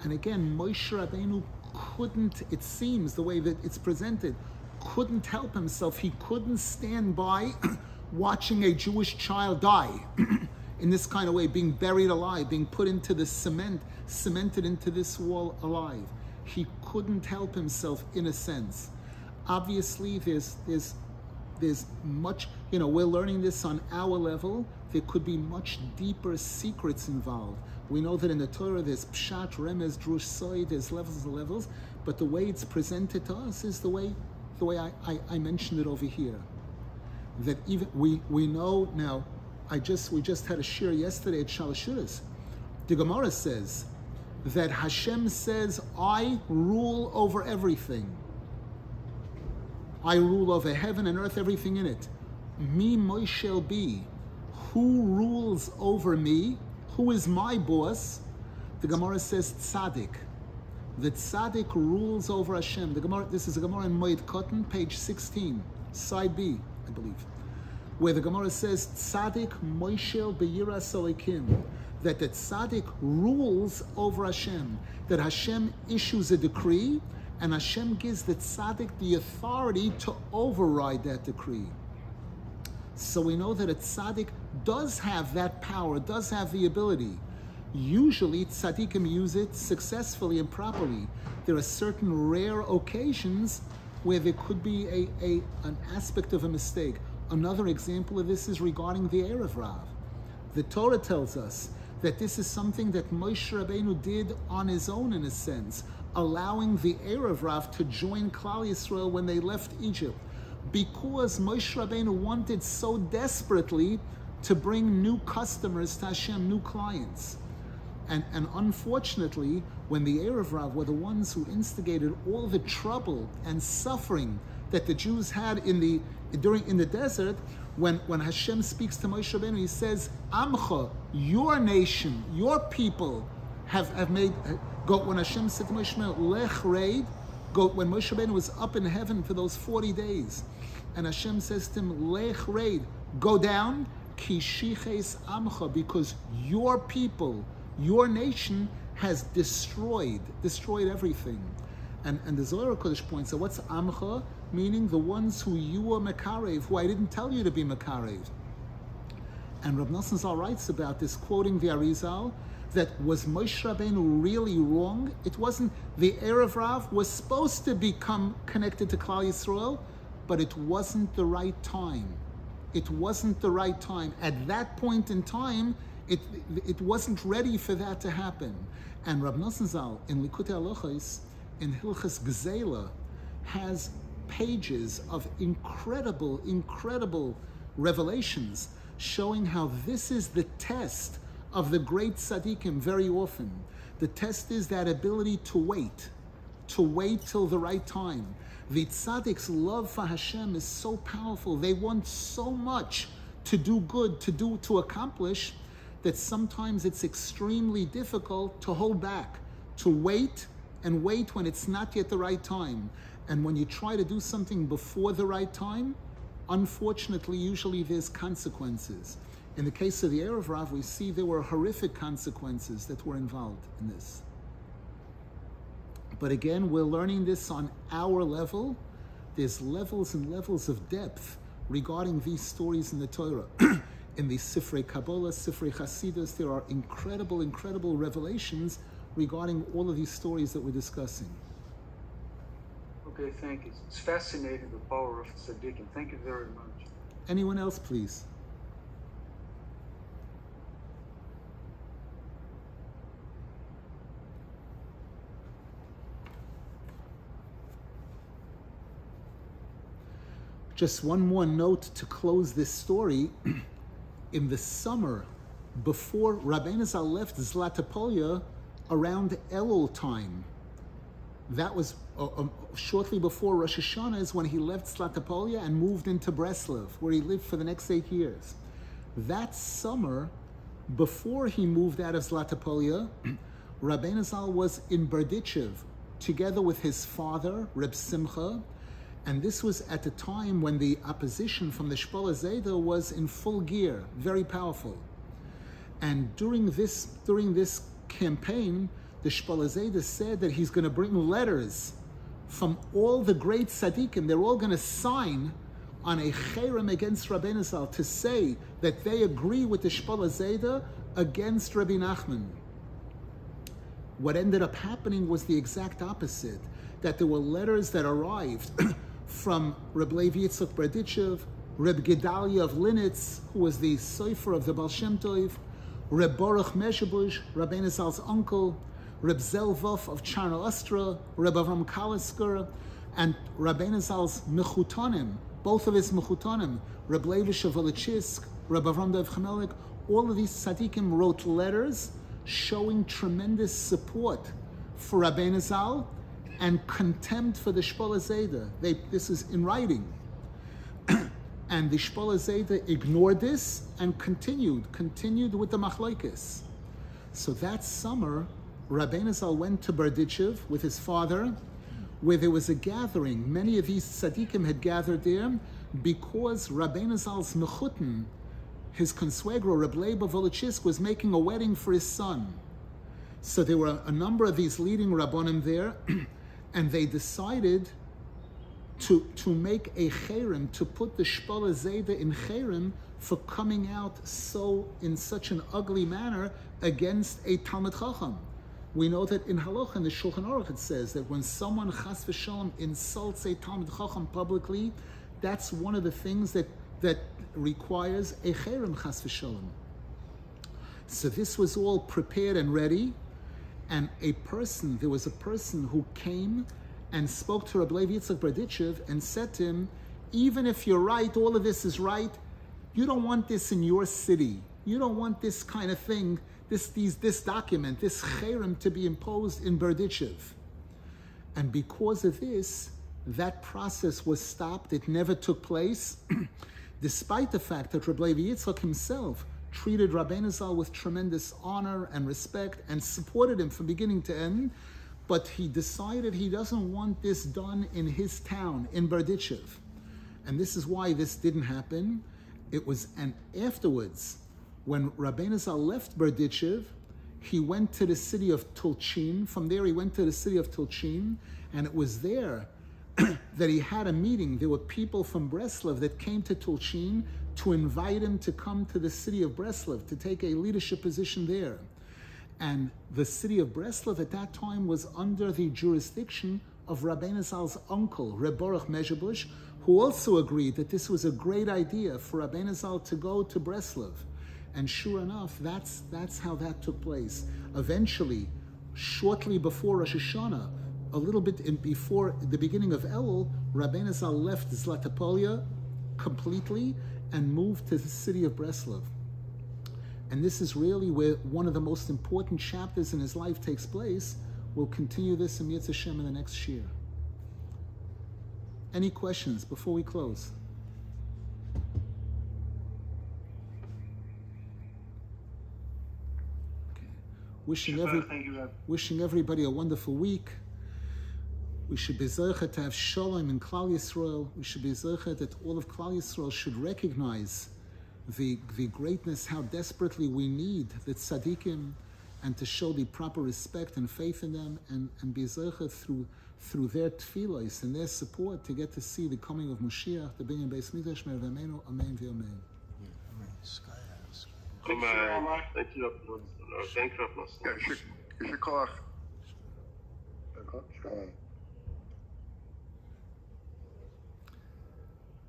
And again, Moshe Rabbeinu couldn't, it seems, the way that it's presented, couldn't help himself. He couldn't stand by watching a Jewish child die in this kind of way, being buried alive, being put into the cemented into this wall alive. He couldn't help himself in a sense. Obviously, there's much, we're learning this on our level. There could be much deeper secrets involved. We know that in the Torah there's Pshat, Remez, Drush, Soy, there's levels, but the way it's presented to us is the way I mentioned it over here. That even we know now, we just had a shiur yesterday at Shalashuras. The Gemara says that Hashem says, I rule over everything. I rule over heaven and earth, everything in it. Me Moshel be. Who rules over me? Who is my boss? The Gemara says tzaddik. The tzaddik rules over Hashem. This is a Gemara in Moed Katan, page 16, side B, I believe, where the Gemara says tzaddik Moshel beyiras Elokim, that the tzaddik rules over Hashem, that Hashem issues a decree, and Hashem gives the tzaddik the authority to override that decree. So we know that a tzaddik does have that power, does have the ability. Usually tzaddikim use it successfully and properly. There are certain rare occasions where there could be an aspect of a mistake. Another example of this is regarding the Erev Rav. The Torah tells us that this is something that Moshe Rabbeinu did on his own, in a sense, allowing the Erev Rav to join Klal Yisrael when they left Egypt, because Moshe Rabbeinu wanted so desperately to bring new customers to Hashem, new clients. And unfortunately, when the Erev Rav were the ones who instigated all the trouble and suffering that the Jews had in the desert, when Hashem speaks to Moshe Rabbeinu, he says, Amcha, your nation, your people have made, when Hashem said to Moshe Rabbeinu, Lech Reid, when Moshe Rabbeinu was up in heaven for those 40 days, and Hashem says to him, Lech Reid, go down, Ki Shiches Amcha, because your people, your nation has destroyed everything. And the Zohar Kodesh points out, what's Amcha? Meaning the ones who you were Makarev, who I didn't tell you to be Makarev. And Rav Nasan Zal writes about this, quoting the Arizal, that was Moshe Rabbeinu really wrong? It wasn't. The Erev Rav was supposed to become connected to Klal Yisrael, but it wasn't the right time. It wasn't the right time. At that point in time, it wasn't ready for that to happen. And Rav Nasan Zal, in Likutei Halachos, in Hilchas Gzela, has pages of incredible revelations showing how this is the test of the great tzaddikim very often. The test is that ability to wait till the right time. The tzaddik's love for Hashem is so powerful. They want so much to do good, to accomplish, that sometimes it's extremely difficult to hold back, to wait when it's not yet the right time. And when you try to do something before the right time, unfortunately, usually there's consequences. In the case of the Erev Rav, we see there were horrific consequences that were involved in this. But again, we're learning this on our level. There's levels and levels of depth regarding these stories in the Torah. In the Sifrei Kabbalah, Sifrei Chasidus, there are incredible revelations regarding all of these stories that we're discussing. Okay, thank you. It's fascinating, the power of tzaddikim. Thank you very much. Anyone else, please? Just one more note to close this story. In the summer, before Rabbeinu Zal left Zlatopolya, around Elul time, that was shortly before Rosh Hashanah, is when he left Zlatopolya and moved into Breslov, where he lived for the next 8 years. That summer, before he moved out of Zlatopolya, Rabbeinu Zal was in Berdichev, together with his father, Reb Simcha, and this was at the time when the opposition from the Shpola Zayda was in full gear, very powerful. And during this campaign, the Shpola Zayda said that he's going to bring letters from all the great tzaddikim. They're all going to sign on a cherem against Rabbeinu Zal to say that they agree with the Shpola Zayda against Rabbi Nachman. What ended up happening was the exact opposite, that there were letters that arrived from Reb Levi Yitzchak Berdichev, Reb Gedalia of Linitz, who was the Sofer of the Baal Shem Tov, Reb Baruch Meshebush, Rabbeinu Zal's uncle, Reb Zelvov of Charno Ostra, Reb Avram Kalisker, and Rabbeinu Zal's Mechutanim, both of his Mechutanim, Reb Levi Shavolichisk, Reb Avram Dov Chamelik, all of these tzaddikim wrote letters showing tremendous support for Rabbeinu Zal and contempt for the Shpola Zayda. This is in writing. And the Shpola Zayda ignored this and continued with the machlokes. So that summer, Rabbeinu Zal went to Berdichev with his father, where there was a gathering. Many of these tzaddikim had gathered there because Rabbeinu Zal's mechutin, his consuegro, Reb Leib Volochisk, was making a wedding for his son. So there were a number of these leading rabbonim there, and they decided to make a cherem, to put the Shpola Zayda in cherem for coming out in such an ugly manner against a Talmid Chacham. We know that in Halacha, in the Shulchan Aruch, it says that when someone chas v'shalom insults a Talmid Chacham publicly, that's one of the things that requires a cherem chas v'shalom. So this was all prepared and ready, and there was a person who came and spoke to Rabbi Levi Yitzchak Berditchev and said to him, even if you're right, all of this is right, you don't want this in your city. You don't want this kind of thing, this document, this cherem to be imposed in Berditchev. And because of this, that process was stopped. It never took place, despite the fact that Rabbi Levi Yitzchak himself treated Rabbeinu Zal with tremendous honor and respect and supported him from beginning to end. But he decided he doesn't want this done in his town, in Berditchev. And this is why this didn't happen. And afterwards, when Rabbeinu Zal left Berditchev, he went to the city of Tulchin. From there, he went to the city of Tulchin, and it was there that he had a meeting. There were people from Breslov that came to Tulchin to invite him to come to the city of Breslov to take a leadership position there. And the city of Breslov at that time was under the jurisdiction of Rabbeinu Zal's uncle, Reb Baruch Mezhebush, who also agreed that this was a great idea for Rabbeinu Zal to go to Breslov. And sure enough, that's how that took place. Eventually, shortly before Rosh Hashanah, a little bit before the beginning of Elul, Rabbeinu Zal left Zlatopolia completely and moved to the city of Breslov. And this is really where one of the most important chapters in his life takes place. We'll continue this in Yitz Hashem in the next Shiur. Any questions before we close? Wishing everybody a wonderful week. We should be zeicha to have shalom in Klal Yisrael. We should be zeicha that all of Klal Yisrael should recognize the greatness, how desperately we need the tzaddikim, and to show the proper respect and faith in them, and be zeicha through their tefillos and their support to get to see the coming of Mashiach, the being Beis Mikdash, Me'er V'Ameinu, Amen V'Amen. Thank you. Thank you.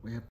We have